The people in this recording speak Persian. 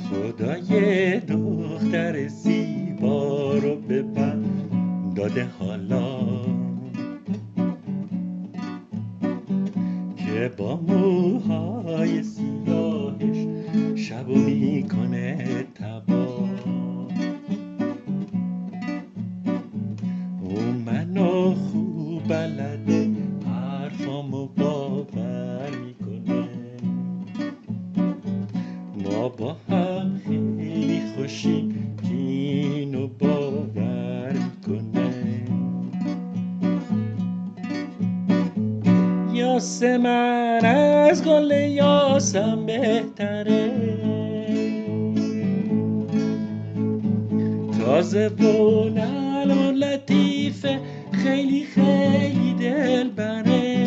خدا یه دختر زیبا رو به من داده حالا، که با موهای سیاهش شبو میکنه تبا. اون منو خوب بلده، حرفامو باور میکنه، ما با هم خیلی خوشیم که اینو باور میکنه. یاسمن از گل یاسم بهتره، تازه و نرم و لطیفه، خیلی خیلی دلبره.